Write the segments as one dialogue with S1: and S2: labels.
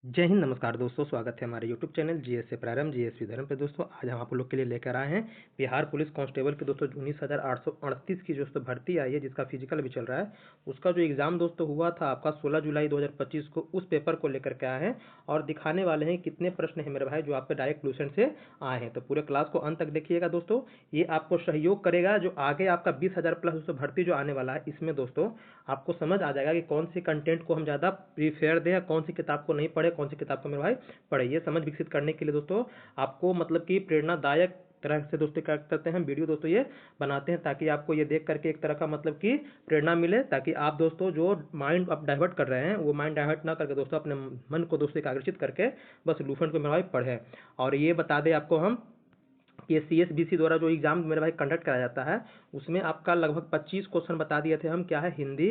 S1: जय हिंद, नमस्कार दोस्तों। स्वागत है हमारे यूट्यूब चैनल जीएस से प्रारंभ जीएस विधर्म पे। दोस्तों आज हम आप लोग के लिए लेकर आए हैं बिहार पुलिस कांस्टेबल के दोस्तों 19,838 की दोस्तों भर्ती आई है, जिसका फिजिकल भी चल रहा है। उसका जो एग्जाम दोस्तों हुआ था आपका 16 जुलाई 2025 को, उस पेपर को लेकर के आए हैं और दिखाने वाले हैं कितने प्रश्न है मेरे भाई जो आपके डायरेक्ट लूसेंट से आए हैं। तो पूरे क्लास को अंत तक देखिएगा दोस्तों, ये आपको सहयोग करेगा। जो आगे आपका 20,000 प्लस दोस्तों भर्ती जो आने वाला है, इसमें दोस्तों आपको समझ आ जाएगा कि कौन सी कंटेंट को हम ज़्यादा प्रीफेयर दें, कौन सी किताब को नहीं पढ़े, कौन सी किताब को मेरे भाई पढ़े। ये समझ विकसित करने के लिए दोस्तों आपको मतलब कि प्रेरणादायक तरह से दोस्तों क्या करते हैं, हम वीडियो दोस्तों ये बनाते हैं ताकि आपको ये देख करके एक तरह का मतलब कि प्रेरणा मिले, ताकि आप दोस्तों जो माइंड आप डाइवर्ट कर रहे हैं वो माइंड डाइवर्ट ना करके दोस्तों अपने मन को दोस्तों एकाग्रचित करके बस लूसेंट को मेरे भाई पढ़े। और ये बता दें आपको हम कि CSBC द्वारा जो एग्जाम मेरे भाई कंडक्ट कराया जाता है, उसमें आपका लगभग 25 क्वेश्चन बता दिए थे हम, क्या है, हिंदी,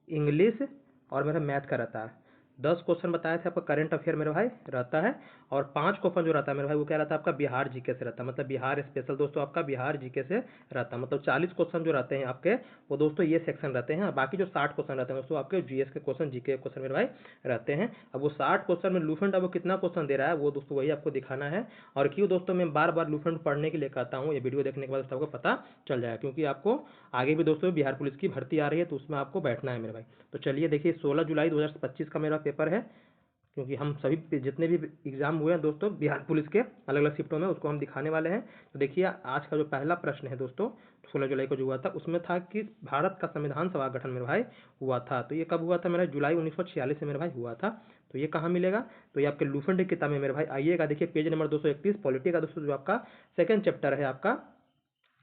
S1: इंग्लिश और मेरा मैथ का रहता है। 10 क्वेश्चन बताए थे आपका करंट अफेयर मेरे भाई रहता है, और 5 क्वेश्चन जो रहता है मेरे भाई वो क्या रहता है आपका बिहार जीके से रहता है, मतलब बिहार स्पेशल दोस्तों आपका बिहार जीके से रहता है। मतलब 40 क्वेश्चन जो रहते हैं आपके वो दोस्तों ये सेक्शन रहते हैं, बाकी जो 60 क्वेश्चन रहते हैं दोस्तों आपके जीएस के क्वेश्चन, जीके के क्वेश्चन मेरे भाई रहते हैं। अब वो 60 क्वेश्चन में लूसेंट अब वो कितना क्वेश्चन दे रहा है वो दोस्तों वही आपको दिखाना है। और क्यों दोस्तों मैं बार बार लूसेंट पढ़ने के लिए कहता हूँ, ये वीडियो देखने के बाद दोस्तों आपको पता चल जाएगा, क्योंकि आपको आगे भी दोस्तों बिहार पुलिस की भर्ती आ रही है तो उसमें आपको बैठना है मेरे भाई। तो चलिए देखिए, 16 जुलाई 2025 का मेरा पेपर है, क्योंकि हम सभी जितने भी एग्जाम हुए हैं दोस्तों बिहार पुलिस के अलग अलग शिफ्टों में, उसको हम दिखाने वाले हैं। तो देखिए आज का जो पहला प्रश्न है दोस्तों 16 जुलाई को जो हुआ था, उसमें था कि भारत का संविधान सभा गठन मेरे भाई हुआ था। तो ये कब हुआ था मेरा, जुलाई 1946 से मेरे भाई हुआ था। तो ये कहाँ मिलेगा, तो ये आपके लूसेंट की किताब में मेरे भाई आइएगा। देखिए पेज नंबर 231 पॉलिटी का दोस्तों जो आपका सेकंड चैप्टर है आपका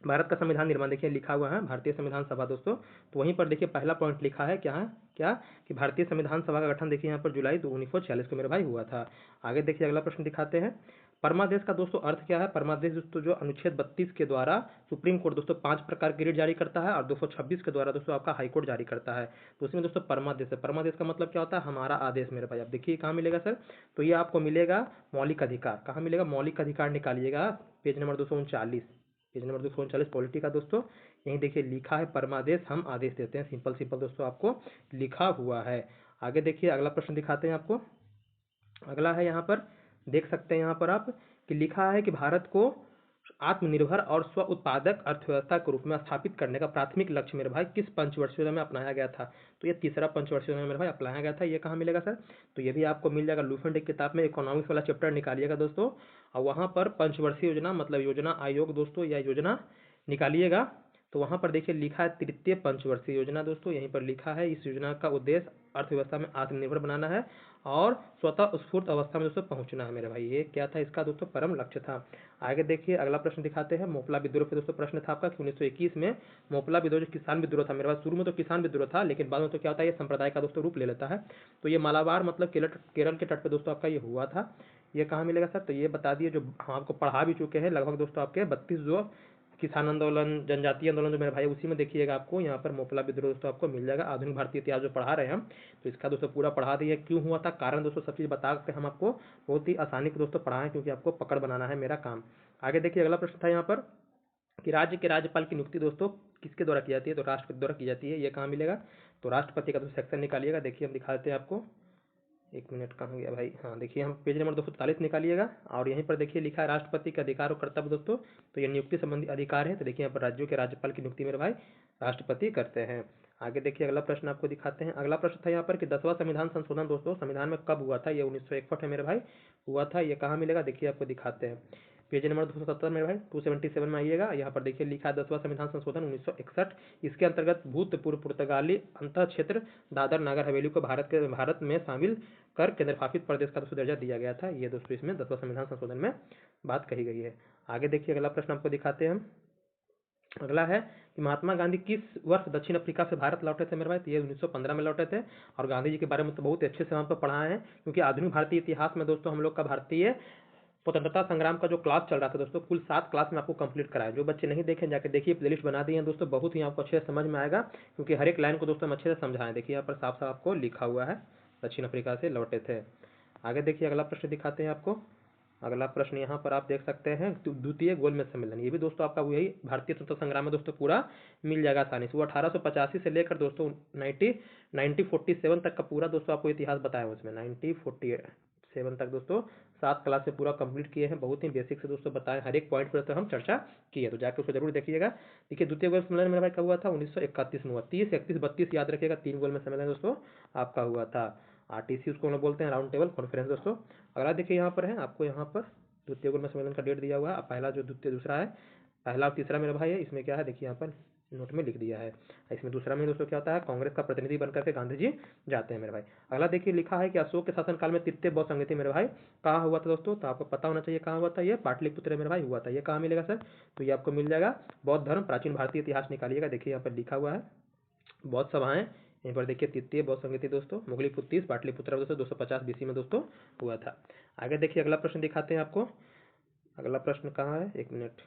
S1: भारत का संविधान निर्माण, देखिए लिखा हुआ है भारतीय संविधान सभा दोस्तों। तो वहीं पर देखिए पहला पॉइंट लिखा है, क्या है, क्या कि भारतीय संविधान सभा का गठन देखिए यहाँ पर जुलाई 1946 को मेरे भाई हुआ था। आगे देखिए अगला प्रश्न दिखाते हैं। परमादेश का दोस्तों अर्थ क्या है। परमादेश दोस्तों जो अनुच्छेद 32 के द्वारा सुप्रीम कोर्ट दोस्तों 5 प्रकार की रीट जारी करता है और 226 के द्वारा दोस्तों आपका हाईकोर्ट जारी करता है। तो उसमें दोस्तों परमादेश है। परमादेश का मतलब क्या होता है, हमारा आदेश मेरे भाई। अब देखिए कहाँ मिलेगा सर, तो ये आपको मिलेगा मौलिक अधिकार। कहाँ मिलेगा, मौलिक अधिकार निकालिएगा, page number 239, page number 239 polity का दोस्तों। यहीं देखिए लिखा है परमादेश हम आदेश देते हैं, सिंपल सिंपल दोस्तों आपको लिखा हुआ है। आगे देखिए अगला प्रश्न दिखाते हैं आपको। अगला है यहाँ पर, देख सकते हैं यहाँ पर आप कि लिखा है कि भारत को आत्मनिर्भर और स्व उत्पादक अर्थव्यवस्था के रूप में स्थापित करने का प्राथमिक लक्ष्य मेरे भाई किस पंचवर्षीय योजना में अपनाया गया था। तो ये तीसरा पंचवर्षीय योजना में मेरे भाई अपनाया गया था। ये कहाँ मिलेगा सर, तो ये भी आपको मिल जाएगा लूसेंट की किताब में, इकोनॉमिक्स वाला चैप्टर निकालिएगा दोस्तों, और वहाँ पर पंचवर्षीय योजना मतलब योजना आयोग दोस्तों या योजना निकालिएगा। तो वहाँ पर देखिए लिखा है तृतीय पंचवर्षीय योजना दोस्तों, यहीं पर लिखा है इस योजना का उद्देश्य अर्थव्यवस्था में आत्मनिर्भर बनाना है और स्वतः स्फूर्त अवस्था में दोस्तों पहुंचना है मेरे भाई। ये क्या था इसका दोस्तों, परम लक्ष्य था। आगे देखिए अगला प्रश्न दिखाते हैं। मोपला विद्रोह पे दोस्तों प्रश्न था आपका कि 1921 में मोपला विद्रोह जो किसान विद्रोह था मेरे पास, शुरू में तो किसान विद्रोह था लेकिन बाद में तो क्या होता है ये संप्रदाय का दोस्तों रूप ले लेता है। तो ये मालाबार मतलब केरल के तट पे दोस्तों आपका ये हुआ था। ये कहाँ मिलेगा सर, तो ये बता दिए, जो हम आपको पढ़ा भी चुके हैं लगभग दोस्तों आपके 32 जो किसान आंदोलन जनजातीय आंदोलन जो मेरे भाई, उसी में देखिएगा आपको यहाँ पर मोपला विद्रोह दोस्तों आपको मिल जाएगा। आधुनिक भारतीय इतिहास जो पढ़ा रहे हैं हम, तो इसका दोस्तों पूरा पढ़ा दिए, क्यों हुआ था, कारण दोस्तों सब चीज़ बता के हम आपको बहुत ही आसानी से दोस्तों पढ़ाएं, क्योंकि आपको पकड़ बनाना है मेरा काम। आगे देखिए अगला प्रश्न था यहाँ पर कि राज्य के राज्यपाल की नियुक्ति दोस्तों किसके द्वारा की जाती है, तो राष्ट्रपति द्वारा की जाती है। ये कहाँ मिलेगा, तो राष्ट्रपति का दोस्तों सेक्शन निकालिएगा। देखिए हम दिखा देते हैं आपको, एक मिनट कहाँ गया भाई, हाँ देखिए हम पेज नंबर 240 निकालिएगा, और यहीं पर देखिए लिखा है राष्ट्रपति के अधिकार और कर्तव्य दोस्तों। तो ये नियुक्ति संबंधी अधिकार है। तो देखिए यहाँ पर राज्यों के राज्यपाल की नियुक्ति मेरे भाई राष्ट्रपति करते हैं। आगे देखिए अगला प्रश्न आपको दिखाते हैं। अगला प्रश्न था यहाँ पर कि 10वां संविधान संशोधन दोस्तों संविधान में कब हुआ था। ये 1961 है मेरे भाई हुआ था। ये कहाँ मिलेगा, देखिए आपको दिखाते हैं, पेज नंबर 270 मेरे भाई 277 में आइएगा। यहाँ पर देखिए लिखा है 10वां संविधान संशोधन 1961। इसके अंतर्गत भूतपूर्व पुर्तगाली अंतः क्षेत्र दादर नागर हवेली को भारत में शामिल कर केंद्र शासित प्रदेश का दोस्तों दर्जा दिया गया था। ये दोस्तों इसमें 10वां संविधान संशोधन में बात कही गई है। आगे देखिए अगला प्रश्न आपको दिखाते हैं हम। अगला है कि महात्मा गांधी किस वर्ष दक्षिण अफ्रीका से भारत लौटे थे मेरे भाई, तो ये 1915 में लौटे थे। और गांधी जी के बारे में तो बहुत अच्छे से हम पे पढ़ाए हैं, क्योंकि आधुनिक भारतीय इतिहास में दोस्तों हम लोग का भारतीय स्वतंत्रता संग्राम का जो क्लास चल रहा था दोस्तों, कुल 7 क्लास में आपको कंप्लीट कराया। जो बच्चे नहीं देखें जाके देखिए, प्लेलिस्ट बना दी है दोस्तों, बहुत ही आपको अच्छे से समझ में आएगा, क्योंकि हर एक लाइन को दोस्तों हम अच्छे से समझाएं। देखिए यहाँ पर साफ साफ आपको लिखा हुआ है दक्षिण अफ्रीका से लौटे थे। आगे देखिए अगला प्रश्न दिखाते हैं आपको। अगला प्रश्न यहाँ पर आप देख सकते हैं, द्वितीय गोलमेज सम्मेलन, ये भी दोस्तों आपका वही भारतीय स्वतंत्रता संग्राम में दोस्तों पूरा मिल जाएगा आसानी से। वो 1885 से लेकर दोस्तों 1947 तक का पूरा दोस्तों आपको इतिहास बताया उसमें, 1947 7 तक दोस्तों 7 क्लास से पूरा कंप्लीट किए हैं। बहुत ही बेसिक से दोस्तों बताएं, हर एक पॉइंट पर तो हम चर्चा किए, तो जाकर उसको जरूर देखिएगा। देखिए द्वितीय गोल सम्मेलन मेरा भाई कब हुआ था, 1931 में हुआ। 30, 31, 32 याद रखिएगा, 3 गोल में सम्मेलन दोस्तों आपका हुआ था। RTC उसको हम लोग बोलते हैं, राउंड टेबल कॉन्फ्रेंस दोस्तों। अगला देखिए यहाँ पर है, आपको यहाँ पर द्वितीय गोल में सम्मेलन का डेट दिया हुआ है। अब पहला जो द्वितीय दूसरा है, पहला और तीसरा मेरा भाई है, इसमें क्या है देखिए यहाँ पर नोट में लिख दिया है। इसमें दूसरा में दोस्तों क्या होता है, कांग्रेस का प्रतिनिधि बनकर के गांधी जी जाते हैं मेरे भाई। अगला देखिए लिखा है कि अशोक के शासनकाल में तृतीय बौद्ध संगति मेरे भाई कहाँ हुआ था दोस्तों, तो आपको पता होना चाहिए कहाँ हुआ था, ये पाटलिपुत्र मेरे भाई हुआ था। ये कहाँ मिलेगा सर, तो ये आपको मिल जाएगा बौद्ध धर्म प्राचीन भारतीय इतिहास निकालिएगा, देखिए यहाँ पर लिखा हुआ है बौद्ध सभाएं। यहाँ पर देखिए तृतीय बौद्ध संगति दोस्तों मुगली 30 पाटलिपुत्र दोस्तों 250 BC में दोस्तों हुआ था। आगे देखिए अगला प्रश्न दिखाते हैं आपको। अगला प्रश्न कहाँ है, एक मिनट।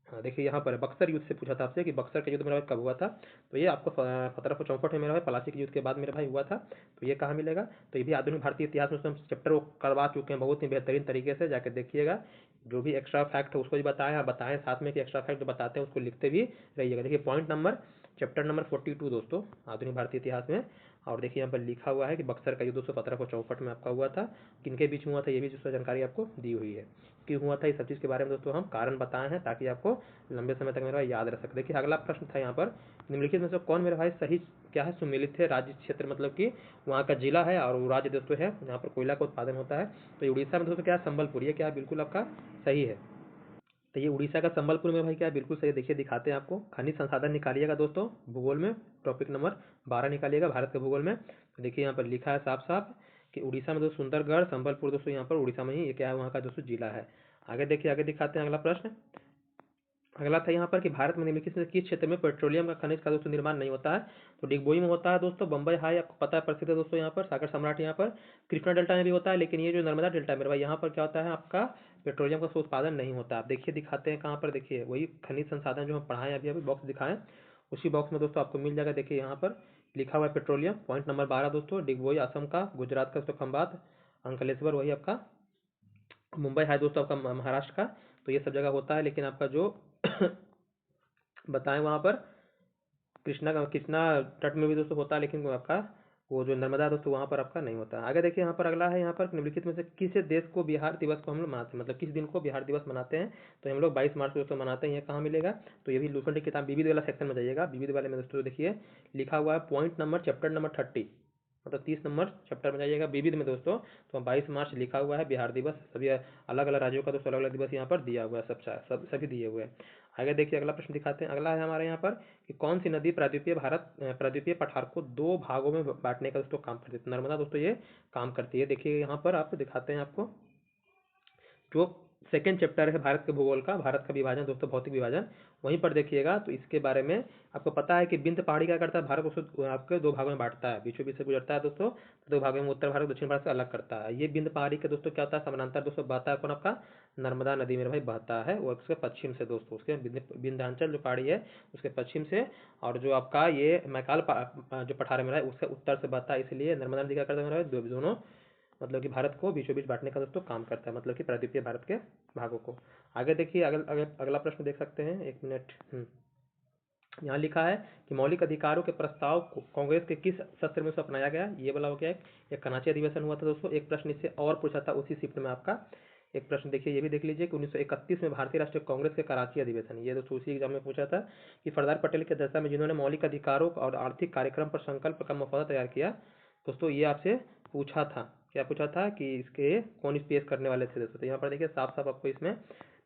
S1: हाँ देखिए यहाँ पर बक्सर युद्ध से पूछा था आपसे कि बक्सर का युद्ध मेरा भाई कब हुआ था, तो ये आपको 1764 में मेरा भाई प्लासी के युद्ध के बाद मेरे भाई हुआ था। तो ये कहाँ मिलेगा, तो ये भी आधुनिक भारतीय इतिहास में हम चैप्टर करवा चुके हैं बहुत ही बेहतरीन तरीके से, जाकर देखिएगा। जो भी एक्स्ट्रा फैक्ट है उसको भी बताएं साथ में कि एक्स्ट्रा फैक्ट जो बताते हैं उसको लिखते भी रहिएगा। देखिए पॉइंट नंबर चैप्टर नंबर 42 दोस्तों आधुनिक भारतीय इतिहास में। और देखिए यहाँ पर लिखा हुआ है कि बक्सर का युद्ध 1764 में आपका हुआ था, किनके बीच में हुआ था ये भी दोस्तों जानकारी आपको दी हुई है, क्यों हुआ था। इस सब चीज़ के बारे में दोस्तों हम कारण बताए हैं ताकि आपको लंबे समय तक मेरा भाई याद रह सके। देखिए अगला प्रश्न था यहाँ पर, निम्नलिखित में से कौन मेरा भाई सही क्या है, सुमेलित है राज्य क्षेत्र, मतलब कि वहाँ का जिला है और वो राज्य दोस्तों है जहाँ पर कोयला का उत्पादन होता है। तो ये उड़ीसा में दोस्तों क्या है, संबलपुर, ये क्या है बिल्कुल आपका सही है। तो ये उड़ीसा का संबलपुर में भाई क्या है बिल्कुल सही, देखिए दिखाते हैं आपको। खनिज संसाधन निकालिएगा दोस्तों भूगोल में, टॉपिक नंबर 12 निकालिएगा भारत के भूगोल में। तो देखिए यहाँ पर लिखा है साफ साफ कि उड़ीसा में दोस्तों सुंदरगढ़ संबलपुर दोस्तों यहाँ पर उड़ीसा में ही ये क्या है वहाँ का दोस्तों जिला है। आगे देखिए, आगे दिखाते हैं अगला प्रश्न। अगला था यहाँ पर कि भारत में निम्नलिखित में से किस क्षेत्र में पेट्रोलियम का खनिज का दोस्तों निर्माण नहीं होता है, तो डिगबोई में होता है दोस्तों। बम्बई हाई आपको पता है प्रसिद्ध है दोस्तों यहाँ पर, सागर सम्राट यहाँ पर। कृष्णा डेल्टा में भी होता है, लेकिन ये जो नर्मदा डेल्टा है मेरे भाई यहाँ पर क्या होता है आपका पेट्रोलियम का उत्पादन नहीं होता। आप देखिए दिखाते हैं कहाँ पर, देखिए वही खनिज संसाधन जो हम पढ़ाएं अभी अभी बॉक्स दिखाएं उसी बॉक्स में दोस्तों आपको मिल जाएगा। देखिए यहाँ पर लिखा हुआ है पेट्रोलियम, पॉइंट नंबर 12 दोस्तों, डिगबोई असम का, गुजरात का दोस्तों खंबात, अंकलेश्वर वही आपका, मुंबई हाई दोस्तों आपका महाराष्ट्र का। तो ये सब जगह होता है, लेकिन आपका जो बताएं वहाँ पर कृष्णा तट में भी दोस्तों होता है, लेकिन वो आपका वो जो नर्मदा दोस्तों वहाँ पर आपका नहीं होता। आगे देखिए यहाँ पर अगला है, यहाँ पर निम्नलिखित में से किस देश को बिहार दिवस को हम लोग मनाते हैं, मतलब किस दिन को बिहार दिवस मनाते हैं, तो हम लोग 22 मार्च को दोस्तों मनाते हैं। ये कहाँ मिलेगा, तो ये भी लूसेंट की किताब विविध वाला सेक्शन में जाइएगा, विविध वाले में दोस्तों देखिए लिखा हुआ है पॉइंट नंबर चैप्टर नंबर 30, मतलब 30 नंबर चैप्टर में जाइएगा विविध में दोस्तों, तो 22 मार्च लिखा हुआ है बिहार दिवस। सभी अलग अलग राज्यों का दोस्तों अलग अलग दिवस यहाँ पर दिया हुआ है, सभी दिए हुए हैं। आगे देखिए अगला प्रश्न दिखाते हैं। अगला है हमारे यहाँ पर कि कौन सी नदी प्रायद्वीपीय पठार को 2 भागों में बांटने का दोस्तों काम करती है, तो नर्मदा दोस्तों ये काम करती है। देखिए यहाँ पर आप दिखाते हैं आपको जो सेकेंड चैप्टर है भारत के भूगोल का, भारत का विभाजन दोस्तों भौतिक विभाजन, वहीं पर देखिएगा तो इसके बारे में आपको पता है कि विंध्य पहाड़ी क्या करता है, भारत उसको आपके 2 भागों में बांटता है, बीचों बीच से गुजरता है दोस्तों, 2 भागों में उत्तर भारत दक्षिण भारत से अलग करता है। ये विंध्य पहाड़ी के दोस्तों क्या होता है समानांतर दोस्तों बहता है, कौन आपका नर्मदा नदी मेरे भाई बहता है, वो उसके पश्चिम से दोस्तों, उसके विंध्याचल जो पहाड़ी है उसके पश्चिम से, और जो आपका ये मैकाल जो पठार है मेरा उसके उत्तर से बहता है, इसलिए नर्मदा नदी क्या करता है मेरा भाई दोनों मतलब कि भारत को बीचों बीच बांटने का दोस्तों काम करता है, मतलब कि प्रायद्वीपीय भारत के भागों को। आगे देखिए अगला प्रश्न देख सकते हैं, एक मिनट। यहाँ लिखा है कि मौलिक अधिकारों के प्रस्ताव को कांग्रेस के किस सत्र में से अपनाया गया, ये वाला हो गया एक कनाची अधिवेशन हुआ था दोस्तों। एक प्रश्न इससे और पूछा था उसी शिफ्ट में आपका, एक प्रश्न देखिए ये भी देख लीजिए कि 1931 में भारतीय राष्ट्रीय कांग्रेस के कराची अधिवेशन, ये दोस्तों उसी एग्जाम में पूछा था कि सरदार पटेल की अध्यक्षता में जिन्होंने मौलिक अधिकारों और आर्थिक कार्यक्रम पर संकल्प का मसौदा तैयार किया दोस्तों, ये आपसे पूछा था, क्या पूछा था कि इसके कौन पेश करने वाले थे दोस्तों। तो यहाँ पर देखिए साफ साफ आपको इसमें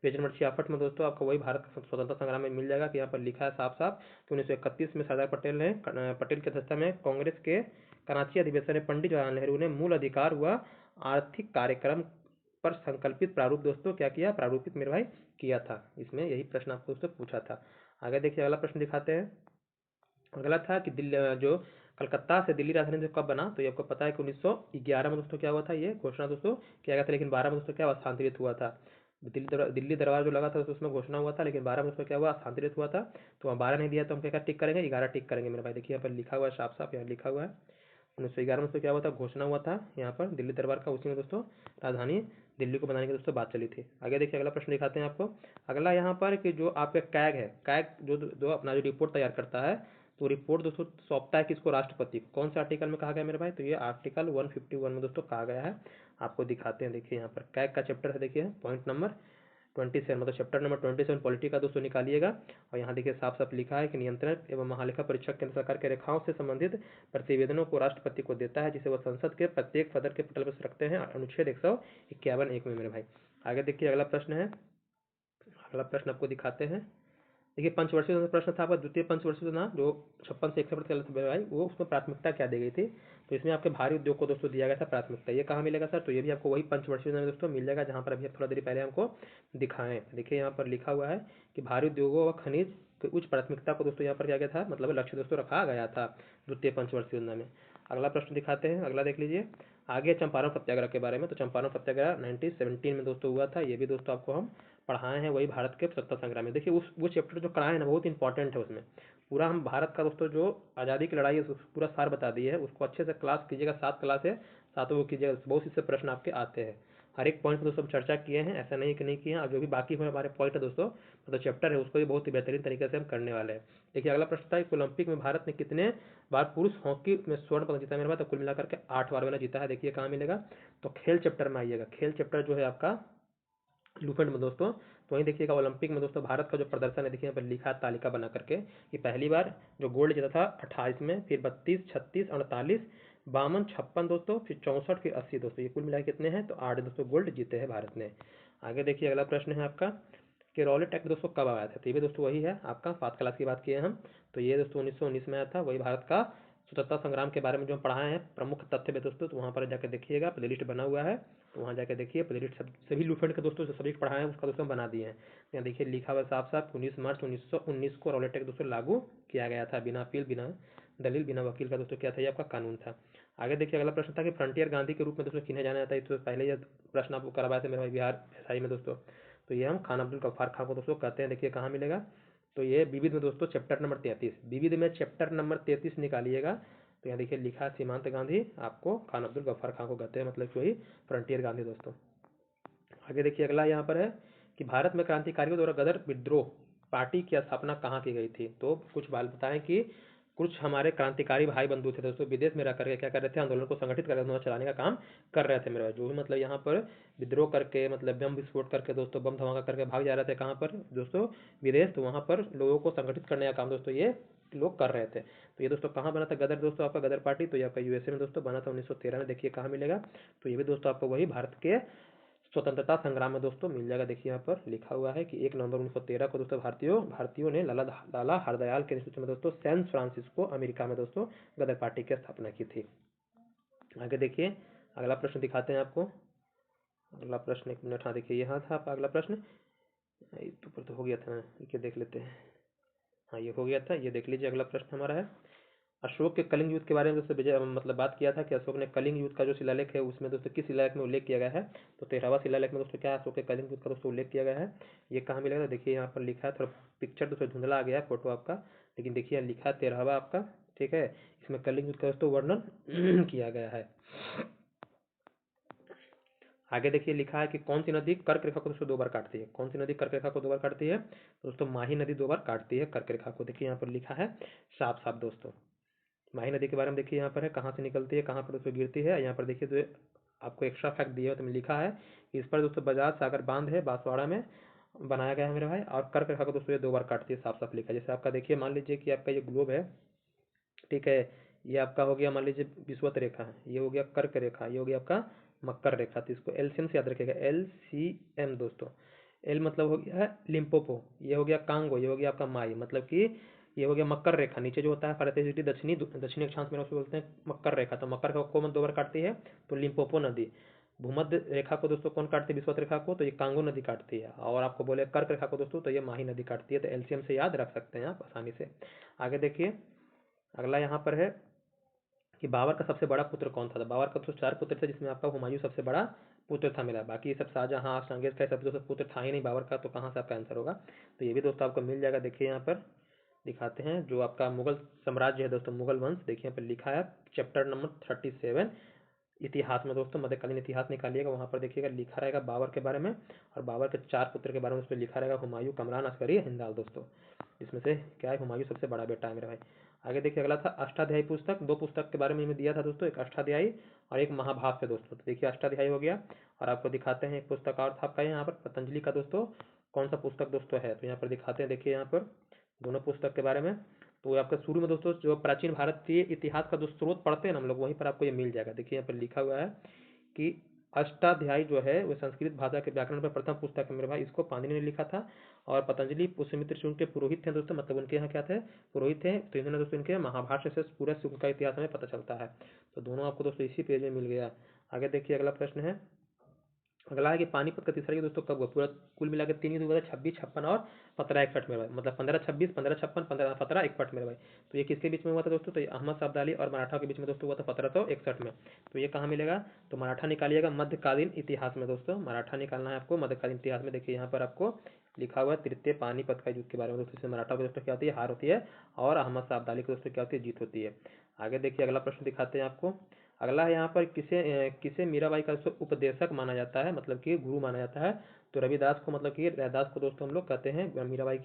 S1: पेज नंबर 66 में दोस्तों आपको वही भारत स्वतंत्रता संग्राम में मिल जाएगा कि यहाँ पर लिखा है साफ साफ कि 1931 में सरदार पटेल की अध्यक्षता में कांग्रेस के कराची अधिवेशन में पंडित जवाहरलाल नेहरू ने मूल अधिकार व आर्थिक कार्यक्रम पर संकल्पित प्रारूप दोस्तों क्या किया, प्रारूपित मेरे भाई किया था। इसमें यही प्रश्न आपको दोस्तों पूछा था। आगे देखिए अगला प्रश्न दिखाते हैं। अगला था कि दिल्ली जो कलकत्ता से दिल्ली राजधानी जो कब बना, तो ये आपको पता है कि 1911 में दोस्तों क्या हुआ था, ये घोषणा दोस्तों किया गया था, लेकिन 12 में दोस्तों क्या हस्तांतरित हुआ था। दिल्ली दरबार जो लगा था तो उसमें घोषणा हुआ था, लेकिन 12 में उसमें क्या हुआ हस्तांतरित हुआ था। तो वहाँ 12 नहीं दिया तो हम क्या टिक करेंगे, 11 टिक करेंगे मेरे भाई। देखिए यहाँ पर लिखा हुआ है साफ साफ, यहाँ लिखा हुआ है 1911 में उसमें क्या हुआ था, घोषणा हुआ था यहाँ पर दिल्ली दरबार का, उसी में दोस्तों राजधानी दिल्ली को बनाने की दोस्तों बात चली थी। आगे देखिए अगला प्रश्न दिखाते हैं आपको। अगला यहाँ पर कि जो आपका कैग है, कैग जो अपना जो रिपोर्ट तैयार करता है, तो रिपोर्ट दोस्तों सौंपता है किसको, राष्ट्रपति को। कौन से आर्टिकल में कहा गया मेरे भाई, तो ये आर्टिकल 151 में दोस्तों कहा गया है। आपको दिखाते हैं, देखिए यहाँ पर कैग का चैप्टर है, देखिए पॉइंट नंबर 27, मतलब चैप्टर नंबर 27 पॉलिटी का दोस्तों निकालिएगा। और यहाँ देखिए साफ साफ लिखा है कि नियंत्रण एवं महालेखा परीक्षक केंद्र सरकार के रेखाओं से संबंधित प्रतिवेदनों को राष्ट्रपति को देता है, जिसे वह संसद के प्रत्येक सदन के पटल पर रखते हैं, अनुच्छेद 151 1 में मेरे भाई। आगे देखिए अगला प्रश्न है, अगला प्रश्न आपको दिखाते हैं। देखिए पंचवर्षीय प्रश्न था आपका, द्वितीय पंचवर्षीय ना जो 56 से 61 चल रहा भाई, वो उसमें प्राथमिकता क्या दी गई थी, तो इसमें आपके भारी उद्योग को दोस्तों दिया गया था प्राथमिकता। ये कहाँ मिलेगा सर, तो ये भी आपको वही पंचवर्षीय में दोस्तों मिल जाएगा, जहाँ पर अभी थोड़ा देर पहले हमको दिखाएं। देखिए यहाँ पर लिखा हुआ है कि भारी उद्योगों व खनिज की उच्च प्राथमिकता को दोस्तों यहाँ पर क्या गया था, मतलब लक्ष्य दोस्तों रखा गया था द्वितीय पंचवर्षीय योजना में। अगला प्रश्न दिखाते हैं, अगला देख लीजिए। आगे चंपारण सत्याग्रह के बारे में, तो चंपारण सत्याग्रह 1917 में दोस्तों हुआ था। ये भी दोस्तों आपको हम पढ़ाए हैं वही भारत के स्वतंत्रता संग्राम में। देखिए उस वो चैप्टर जो कराए हैं ना बहुत इंपॉर्टेंट है, उसमें पूरा हम भारत का दोस्तों जो आज़ादी की लड़ाई है पूरा सार बता दिए है। उसको अच्छे से क्लास कीजिएगा, 7 क्लास है, सातों को कीजिएगा, बहुत इससे प्रश्न आपके आते हैं। हर एक पॉइंट पर दोस्तों चर्चा किए हैं, ऐसा नहीं कि नहीं किए हैं। और जो भी बाकी हमारे पॉइंट है दोस्तों, मतलब चैप्टर है, उसको भी बहुत ही बेहतरीन तरीके से हम करने वाले हैं। देखिए अगला प्रश्न था, ओलंपिक में भारत ने कितने बार पुरुष हॉकी में स्वर्ण पदक जीता मेरे पास, तो कुल मिलाकर के 8 बार मैंने जीता है। देखिए कहाँ मिलेगा, तो खेल चैप्टर में आइएगा, खेल चैप्टर जो है आपका लूफेंट में दोस्तों। तो वहीं देखिएगा ओलंपिक में दोस्तों भारत का जो प्रदर्शन है, देखिए यहाँ पर लिखा है तालिका बना करके कि पहली बार जो गोल्ड जीता था 28 में, फिर 32, 36, 48, 52, 56 दोस्तों, फिर 64, फिर 80 दोस्तों, ये कुल मिला कितने हैं, तो 8 दोस्तों गोल्ड जीते हैं भारत ने। आगे देखिए अगला प्रश्न है आपका कि रॉलेट एक्ट दोस्तों कब आया था, तो ये भी दोस्तों वही है आपका 7 क्लास की बात किए हम। तो ये दोस्तों 1919 में आया था, वही भारत का स्वतंत्रता संग्राम के बारे में जो हम पढ़ाए हैं प्रमुख तथ्य में दोस्तों, तो वहाँ पर जाकर देखिएगा, प्लेलिस्ट बना हुआ है, तो वहाँ जाकर देखिए प्लेलिस्ट सभी लूफेंट के दोस्तों जो सभी पढ़ाए हैं उसका दोस्तों बना दिए हैं। यहाँ देखिए लिखा हुआ साफ साफ 19 मार्च 1919 को रॉलेट एक्ट दोस्तों लागू किया गया था, बिना अपील, बिना दलील, बिना वकील का दोस्तों क्या था, ये आपका कानून था। आगे देखिए अगला प्रश्न था कि फ्रंटियर गांधी के रूप में दोस्तों किन्हें जाना जाता है, तो पहले यह प्रश्न आपको करवाए थे मेरे भाई बिहार एसआई में दोस्तों। तो ये हम खान अब्दुल गफ्फार खान को दोस्तों कहते हैं। देखिए कहाँ मिलेगा, तो ये विविध में दोस्तों चैप्टर नंबर 33, विविध में चैप्टर नंबर 33 निकालिएगा। तो यहाँ देखिए लिखा है सीमांत गांधी, आपको खान अब्दुल गफ्फार खान को कहते हैं, मतलब वही फ्रंटियर गांधी दोस्तों। आगे देखिए अगला यहाँ पर है कि भारत में क्रांतिकारियों द्वारा गदर विद्रोह पार्टी की स्थापना कहाँ की गई थी, तो कुछ बात बताएं कि कुछ हमारे क्रांतिकारी भाई बंधु थे दोस्तों, विदेश में रह करके क्या कर रहे थे, आंदोलन को संगठित कर आंदोलन चलाने का काम कर रहे थे मेरे भाई। जो भी मतलब यहाँ पर विद्रोह करके, मतलब बम विस्फोट करके दोस्तों, बम धमाका करके भाग जा रहे थे कहाँ पर दोस्तों, विदेश, तो वहाँ पर लोगों को संगठित करने का काम दोस्तों ये लोग कर रहे थे। तो ये दोस्तों कहाँ बना था गदर दोस्तों, आपका गदर पार्टी, तो ये आपका यूएसए में दोस्तों बना था 1913 में। देखिए कहाँ मिलेगा, तो ये भी दोस्तों आपको वही भारत के स्वतंत्रता संग्राम में दोस्तों मिल जाएगा। देखिए यहाँ पर लिखा हुआ है कि 1 नवंबर 1913 को दोस्तों भारतीयों ने लाला हरदयाल के नेतृत्व में दोस्तों सैन फ्रांसिस्को अमेरिका में दोस्तों गदर पार्टी की स्थापना की थी। आगे देखिए अगला प्रश्न दिखाते हैं आपको, अगला प्रश्न 1 मिनट, हाँ देखिए यहाँ था आपका अगला प्रश्न, ऊपर तो हो गया था, ये देख लेते हैं, हाँ ये हो गया था, ये देख लीजिए। अगला प्रश्न हमारा है अशोक के कलिंग युद्ध के बारे में दोस्तों विजय मतलब बात किया था कि अशोक ने कलिंग युद्ध का जो शिलालेख है उसमें दोस्तों किस शिलालेख में उल्लेख किया गया है, तो 13वां शिलालेख में दोस्तों क्या अशोक के कलिंग युद्ध का दोस्तों उल्लेख किया गया है। ये कहाँ मिलेगा, तो देखिए यहाँ पर लिखा है, थोड़ा पिक्चर दोस्तों धुंधला आ गया है फोटो आपका, लेकिन देखिए लिखा है 13वां आपका, ठीक है, इसमें कलिंग युद्ध का दोस्तों वर्णन किया गया है। आगे देखिए लिखा है कि कौन सी नदी कर्क रेखा को दोस्तों 2 बार काटती है, कौन सी नदी कर्क रेखा को 2 बार काटती है, तो दोस्तों माही नदी 2 बार काटती है कर्क रेखा को। देखिए यहाँ पर लिखा है साफ साफ दोस्तों, माही नदी के बारे में देखिए यहाँ पर है कहाँ से निकलती है, कहाँ पर दोस्तों गिरती है। यहाँ पर देखिए जो आपको एक्स्ट्रा फैक्ट दिया है तो लिखा है कि इस पर दोस्तों बजाज सागर बांध है बांसवाड़ा में बनाया गया है मेरे भाई, और कर्क रेखा को दोस्तों ये 2 बार काटती है, साफ साफ लिखा है। जैसे आपका देखिए मान लीजिए कि आपका ये ग्लोब है, ठीक है, ये आपका हो गया मान लीजिए विषुवत रेखा है, ये हो गया कर्क रेखा, ये हो गया आपका मकर रेखा, तो इसको एलसीएम से याद रखेगा, LCM दोस्तों। एल मतलब हो गया है लिम्पोपो, ये हो गया कांगो, ये हो गया आपका माई, मतलब कि ये हो गया मकर रेखा, नीचे जो होता है फरतेसिटी दक्षिणी दक्षिणी अक्षांश में उसको बोलते हैं मकर रेखा, तो मकर रेखा को 2 बार काटती है, तो लिम्पोपो नदी। भूमध्य रेखा को दोस्तों कौन काटती है, विषुवत रेखा को, तो ये कांगो नदी काटती है। और आपको बोले कर्क रेखा को दोस्तों, तो ये माही नदी काटती है, तो एलसीएम से याद रख सकते हैं आप आसानी से। आगे देखिए अगला यहाँ पर है कि बाबर का सबसे बड़ा पुत्र कौन था, तो बाबर का तो 4 पुत्र थे, जिसमें आपका हुमायूं सबसे बड़ा पुत्र था मेरा, बाकी ये सब शाहजहां चंगेज का सब दोस्तों पुत्र था ही नहीं बाबर का, तो कहाँ से आपका आंसर होगा, तो ये भी दोस्तों आपको मिल जाएगा। देखिए यहाँ पर दिखाते हैं जो आपका मुगल साम्राज्य है दोस्तों, मुगल वंश, देखिए यहाँ पर लिखा है चैप्टर नंबर 37 इतिहास में दोस्तों, मध्यकालीन इतिहास निकालिएगा, वहाँ पर देखिएगा लिखा रहेगा बाबर के बारे में, और बाबर के 4 पुत्र के बारे में उस पर लिखा रहेगा हुमायूं, कमरान, अस्करी, हिंदाल दोस्तों, इसमें से क्या है हुमायूं सबसे बड़ा बेटा है मेरा भाई। आगे देखिए अगला था अष्टाध्यायी पुस्तक। दो पुस्तक के बारे में दिया था दोस्तों, एक अष्टाध्यायी और एक महाभाष्य दोस्तों। तो देखिए अष्टाध्यायी हो गया और आपको दिखाते हैं एक पुस्तक और था आपका यहाँ पर पतंजलि का दोस्तों कौन सा पुस्तक दोस्तों है, तो यहाँ पर दिखाते हैं। देखिए यहाँ पर दोनों पुस्तक के बारे में। तो आपका शुरू में दोस्तों जो प्राचीन भारतीय इतिहास का जो स्रोत पढ़ते हैं ना हम लोग, वहीं पर आपको ये मिल जाएगा। देखिए यहाँ पर लिखा हुआ है कि अष्टाध्यायी जो है वो संस्कृत भाषा के व्याकरण पर प्रथम पुस्तक है मेरे भाई, इसको पाणिनि ने लिखा था। और पतंजलि पुष्यमित्र ऋषि उनके पुरोहित थे दोस्तों, मतलब उनके यहाँ क्या थे, पुरोहित थे। तो इन्होंने दोस्तों इनके महाभाष्य से पूरा उनका इतिहास हमें पता चलता है। तो दोनों आपको दोस्तों इसी पेज में मिल गया। आगे देखिए अगला प्रश्न है, अगला है कि पानीपत का तीसरा युद्ध दोस्तों कब हुआ। पूरा कुल मिलाकर 3 युद्ध हुआ था, 26, 56 और 1561 मेरे भाई, मतलब 1526, 1556, 1561 मेरे भाई। तो ये किसके बीच में हुआ था दोस्तों, तो ये अहमद शाह अब्दाली और मराठा के बीच में दोस्तों हुआ था 1561 में। तो ये कहाँ मिलेगा, तो मराठा निकालिएगा मध्यकालीन इतिहास में दोस्तों, मराठा निकालना है आपको मध्यकालीन इतिहास में। देखिए यहाँ पर आपको लिखा हुआ है तृतीय पानीपत का युद्ध के बारे में दोस्तों। इसमें मराठा को दोस्तों क्या होती है, हार होती है, और अहमद शाह अब्दाली को दोस्तों क्या होती है, जीत होती है। आगे देखिए अगला प्रश्न दिखाते हैं आपको। अगला है यहाँ पर किसे मीराबाई का उपदेशक माना जाता है, मतलब कि गुरु माना जाता है। तो रविदास को, मतलब कि रविदास को दोस्तों हम लोग कहते हैं मीराबाई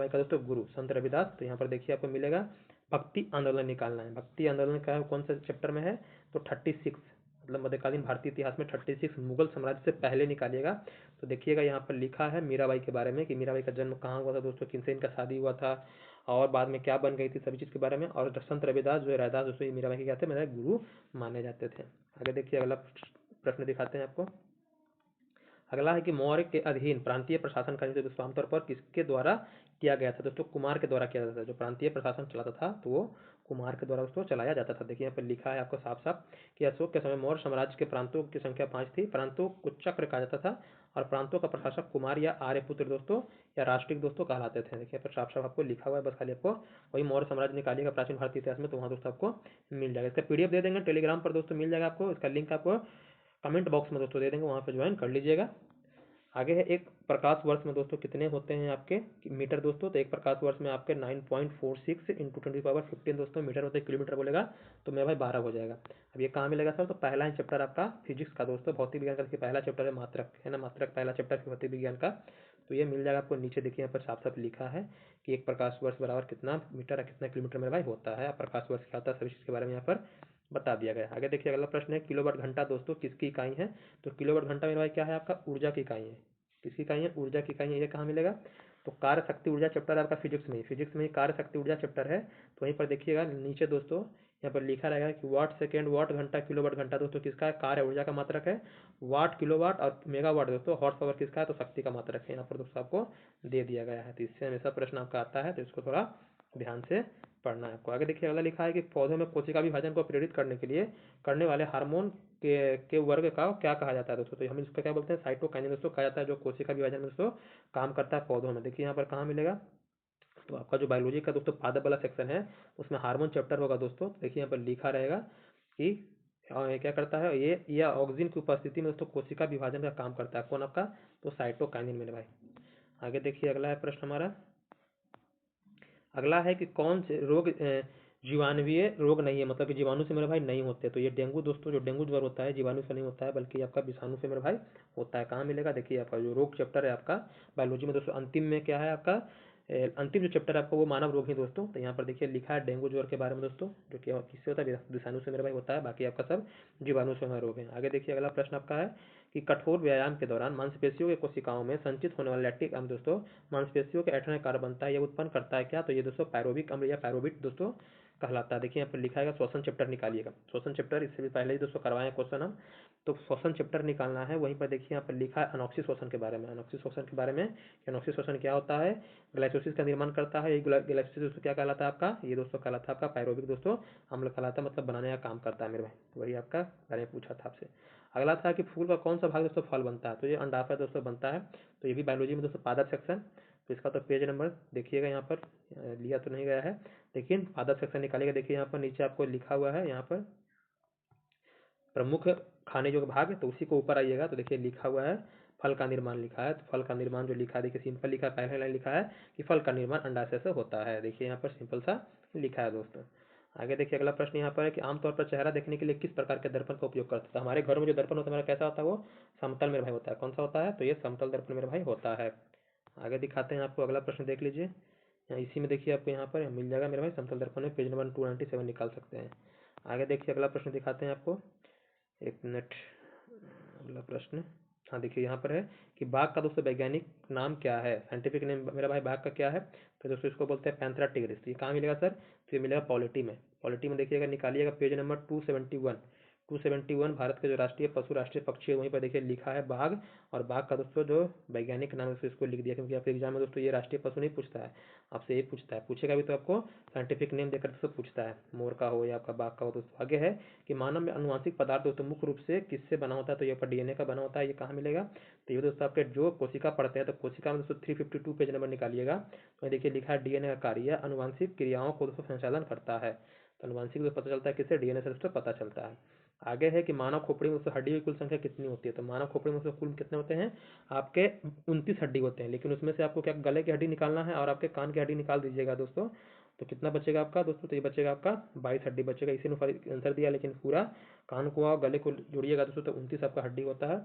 S1: का दोस्तों गुरु संत रविदास। तो यहाँ पर देखिए आपको मिलेगा भक्ति आंदोलन निकालना है। भक्ति आंदोलन का कौन सा चैप्टर में है, तो 36, मतलब मध्यकालीन भारतीय इतिहास में 36 मुगल साम्राज्य से पहले निकालिएगा। तो देखिएगा यहाँ पर लिखा है मीराबाई के बारे में कि मीराबाई का जन्म कहाँ हुआ था दोस्तों, किनसे इनका शादी हुआ था, और बाद में क्या बन गई थी, सभी चीज़ के बारे में। और संत रविदास जो है रविदास दोस्तों ये मीराबाई के क्या थे, मेरे गुरु माने जाते थे। आगे देखिए अगला प्रश्न दिखाते हैं आपको। अगला है कि मौर्य के अधीन प्रांतीय प्रशासन का जो आमतौर पर किसके द्वारा किया गया था दोस्तों, कुमार के द्वारा किया जाता था। जो प्रांतीय प्रशासन चलाता था तो वो कुमार के द्वारा उसको चलाया जाता था। देखिए यहाँ पर लिखा है आपको साफ साफ कि अशोक के समय मौर्य साम्राज्य के प्रांतों की संख्या 5 थी। प्रांतों को चक्र कहा जाता था और प्रांतों का प्रशासक कुमार या आर्यपुत्र दोस्तों या राष्ट्रिक दोस्तों कहलाते थे। देखिए पर साफ साफ आपको लिखा हुआ है, बस खाली आपको वही मौर्य साम्राज्य निकालिएगा प्राचीन भारतीय इतिहास में, तो वहाँ दोस्तों आपको मिल जाएगा। इसका पीडीएफ दे देंगे टेलीग्राम पर दोस्तों, मिल जाएगा आपको। इसका लिंक आपको कमेंट बॉक्स में दोस्तों दे देंगे, वहाँ पर ज्वाइन कर लीजिएगा। आगे है एक प्रकाश वर्ष में दोस्तों कितने होते हैं आपके मीटर दोस्तों, तो एक प्रकाश वर्ष में आपके 9.46 इंटू 10⁻15 दोस्तों मीटर होते हैं। किलोमीटर बोलेगा तो मेरा भाई 12 हो जाएगा। अब ये कहाँ मिलेगा सर, तो पहला ही चैप्टर आपका फिजिक्स का दोस्तों, भौतिक विज्ञान का देखिए पहला चैप्टर है मात्रक, है ना, मात्रक पहला चैप्टर है भौतिक विज्ञान का। तो ये मिल जाएगा आपको नीचे। देखिए यहाँ पर साफ साफ लिखा है कि एक प्रकाश वर्ष बराबर कितना मीटर है, कितना किलोमीटर मेरा भाई होता है। प्रकाश वर्ष क्या होता है, सभी चीज़ के बारे में यहाँ पर बता दिया गया है। आगे देखिए अगला प्रश्न है किलोवाट घंटा दोस्तों किसकी इकाई है, तो किलोवाट घंटा मेरा भाई क्या है, आपका ऊर्जा की इकाई है। किसकी इकाई है, ऊर्जा की इकाई है। ये कहाँ मिलेगा, तो कार्य शक्ति ऊर्जा चैप्टर है आपका फिजिक्स में ही कार्य शक्ति ऊर्जा चैप्टर है। तो वहीं पर देखिएगा नीचे दोस्तों यहाँ पर लिखा रहेगा कि वाट सेकेंड, वाट घंटा, किलोवाट घंटा दोस्तों किसका है, कार्य ऊर्जा का मात्रक है। वाट किलोवाट और मेगावाट दोस्तों हॉर्स पावर किसका है, तो शक्ति का मात्रक है। यहाँ पर दोस्तों आपको दे दिया गया है। तो इससे हमेशा प्रश्न आपका आता है, तो इसको थोड़ा ध्यान से पढ़ना है आपको। आगे देखिए अगला लिखा है कि पौधों में कोशिका विभाजन को प्रेरित करने के लिए करने वाले हार्मोन के वर्ग का क्या कहा जाता है दोस्तों, तो हम इसका क्या बोलते हैं, साइटोकाइनिन दोस्तों कहा जाता है, जो कोशिका विभाजन में दोस्तों काम करता है पौधों में। देखिए यहाँ पर कहाँ मिलेगा, तो आपका जो बायोलॉजी का दोस्तों पादप वाला सेक्शन है उसमें हार्मोन चैप्टर होगा दोस्तों। देखिए यहाँ पर लिखा रहेगा कि ये क्या करता है, ये ऑक्सीजन की उपस्थिति में दोस्तों कोशिका विभाजन का काम करता है। कौन आपका, तो साइटोकाइनिन मेरे भाई। आगे देखिए अगला है प्रश्न हमारा। अगला है कि कौन से रोग जीवाणुवीय रोग नहीं है, मतलब कि जीवाणु से मेरे भाई नहीं होते। तो ये डेंगू दोस्तों, जो डेंगू ज्वर होता है जीवाणु से नहीं होता है, बल्कि आपका विषाणु से मेरे भाई होता है। कहाँ मिलेगा, देखिए आपका जो रोग चैप्टर है आपका बायोलॉजी में दोस्तों अंतिम में क्या है आपका, अंतिम जो चैप्टर है आपका वो मानव रोग है दोस्तों। तो यहाँ पर देखिए लिखा है डेंगू ज्वर के बारे में दोस्तों, जो कि किससे होता है, विषाणु से मेरे भाई होता है। बाकी आपका सब जीवाणु से रोग है। आगे देखिए अगला प्रश्न आपका है कि कठोर व्यायाम के दौरान मांसपेशियों के कोशिकाओं में संचित होने वाला लैक्टिक अम्ल दोस्तों मांसपेशियों के ऐठन का कार्य बनता है, यह उत्पन्न करता है क्या, तो ये दोस्तों पायरोबिक अम्ल या पायरोबिट दोस्तों कहलाता है। देखिए यहाँ पर लिखा है श्वसन चैप्टर निकालिएगा। श्वसन चैप्टर इससे भी पहले ही दोस्तों करवाए क्वेश्चन हम, तो श्वसन चैप्टर निकालना है। वहीं पर देखिए यहाँ पर लिखा है अनॉक्सी श्वसन के बारे में। अनॉक्सी श्वसन के बारे में, अनॉक्सी श्वसन क्या होता है, ग्लाइकोसिस का निर्माण करता है। ये ग्लाइकोसिस दोस्तों क्या कहलाता है आपका, ये दोस्तों कहलाता है आपका पायरोबिक दोस्तों अम्ल कहलाता है, मतलब बनाने का काम करता है मेरे भाई। वही आपका बारे में पूछा था आपसे। अगला था कि फूल का कौन सा भाग दोस्तों फल बनता है, तो ये अंडाशय दोस्तों बनता है। तो ये भी बायोलॉजी में दोस्तों पादप सेक्शन। तो इसका तो पेज नंबर देखिएगा यहाँ पर लिया तो नहीं गया है, लेकिन पादप सेक्शन निकालिएगा। देखिए यहाँ पर नीचे आपको लिखा हुआ है यहाँ पर प्रमुख खाने योग्य भाग, तो उसी को ऊपर आइएगा तो देखिए लिखा हुआ है फल का निर्माण लिखा है। तो फल का निर्माण जो लिखा है देखिए सिंपल लिखा है, पहले लाइन लिखा है कि फल का निर्माण अंडाशय से होता है। देखिए यहाँ पर सिंपल सा लिखा है दोस्तों। आगे देखिए अगला प्रश्न यहाँ पर है कि आमतौर पर चेहरा देखने के लिए किस प्रकार के दर्पण का उपयोग करते हैं। हमारे घरों में जो दर्पण होता है हमारा कैसा होता है, वो समतल मेरे भाई होता है। कौन सा होता है, तो ये समतल दर्पण मेरे भाई होता है। आगे दिखाते हैं आपको, अगला प्रश्न देख लीजिए। यहाँ इसी में देखिए आपको यहाँ पर मिल जाएगा मेरे भाई, समतल दर्पण में पेज नंबर 297 निकाल सकते हैं। आगे देखिए अगला प्रश्न दिखाते हैं आपको, एक मिनट। अगला प्रश्न, हाँ देखिए यहाँ पर है कि बाघ का दोस्तों वैज्ञानिक नाम क्या है, साइंटिफिक नेम मेरा भाई बाघ का क्या है, तो दोस्तों इसको बोलते हैं पैंथेरा टिग्रिस। ये कहाँ मिलेगा सर, तो ये मिलेगा पॉलिटी में। पॉलिटी में देखिएगा, निकालिएगा पेज नंबर 271। 271 भारत के जो राष्ट्रीय पशु राष्ट्रीय पक्षी है वहीं पर देखिए लिखा है बाघ, और बाघ का दोस्तों जो वैज्ञानिक नाम है दोस्तों इसको लिख दिया, क्योंकि आपके एग्जाम में दोस्तों ये राष्ट्रीय पशु नहीं पूछता है, आपसे ये पूछता है, पूछेगा भी तो आपको साइंटिफिक नेम देकर दोस्तों पूछता है, मोर का हो या आपका बाघ का हो। दोस्तों आगे है कि मानव में अनुवांशिक पदार्थ दोस्तों मुख्य रूप से किससे बना होता है, तो ये पर डीएनए का बना होता है। ये कहाँ मिलेगा, तो ये दोस्तों आपके जो कोशिका पढ़ते हैं, तो कोशिका में दोस्तों 352 पेज नंबर निकालिएगा, तो देखिए लिखा है डीएनए का कार्य अनुवांशिक क्रियाओं को दोस्तों संचालन करता है। तो अनुवांशिक दोस्तों पता चलता है किससे, डीएनए से दोस्तों पता चलता है। आगे है कि मानव खोपड़ी में दोस्तों हड्डी की कुल संख्या कितनी होती है, तो मानव खोपड़ी में दोस्तों कुल कितने होते हैं, आपके 29 हड्डी होते हैं, लेकिन उसमें से आपको क्या गले की हड्डी निकालना है और आपके कान की हड्डी निकाल दीजिएगा दोस्तों, तो कितना बचेगा आपका दोस्तों, तो ये बचेगा आपका 22 हड्डी बचेगा। इसी ने आंसर दिया, लेकिन पूरा कान को और गले को जोड़िएगा दोस्तों तो 29 आपका हड्डी होता है।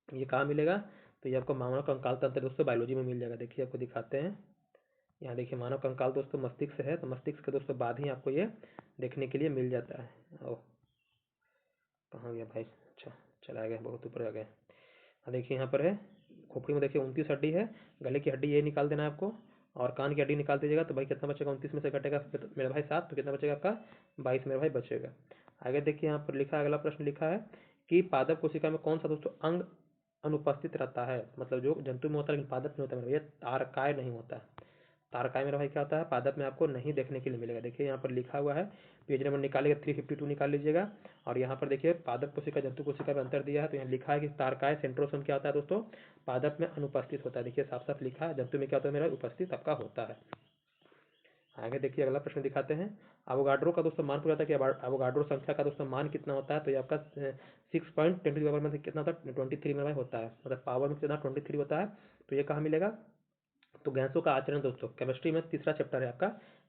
S1: ये कहाँ मिलेगा, तो ये आपको मानव कंकाल तंत्र दोस्तों बायोलॉजी में मिल जाएगा। देखिए आपको दिखाते हैं, यहाँ देखिए मानव कंकाल दोस्तों मस्तिष्क है, तो मस्तिष्क के दोस्तों बाद ही आपको ये देखने के लिए मिल जाता है। ओ कहाँ गया भाई, अच्छा चला गया, बहुत ऊपर आ गया। देखिए यहाँ पर है खोपड़ी में देखिए 29 हड्डी है, गले की हड्डी ये निकाल देना है आपको, और कान की हड्डी निकाल दीजिएगा, तो भाई कितना बचेगा, 29 में से घटेगा मेरा भाई 7, तो कितना बचेगा आपका 22 मेरा भाई बचेगा। आगे देखिए यहाँ पर लिखा है, अगला प्रश्न लिखा है कि पादप कोशिका में कौन सा दोस्तों अंग अनुपस्थित रहता है, मतलब जो जंतु में होता है लेकिन पादप में होता है, ये तारकाय नहीं होता है। तारकाय मेरा भाई क्या होता है, पादप में आपको नहीं देखने के लिए मिलेगा। देखिए यहाँ पर लिखा हुआ है, पेज नंबर निकालिएगा 352 निकाल लीजिएगा, और यहाँ पर देखिए पादप कोशिका जंतु कोशिका में अंतर दिया है, तो यहाँ लिखा है कि तारकाय सेंट्रोसोम क्या होता है दोस्तों, पादप में अनुपस्थित होता है। देखिए साफ साफ लिखा है, जंतु में क्या होता है मेरा उपस्थित आपका होता है। आगे देखिए अगला प्रश्न दिखाते हैं, अवोगाड्रो का दोस्तों मान पूछा था कि अवोगाड्रो संख्या का दोस्तों मान कितना होता है, तो ये आपका 6.10 पावर में कितना होता है, 23 में होता है, मतलब पावर में कितना 23 होता है। तो ये कहाँ मिलेगा, तो गैसों का आचरण दोस्तों केमिस्ट्री में तीसरा चैप्टर है आपका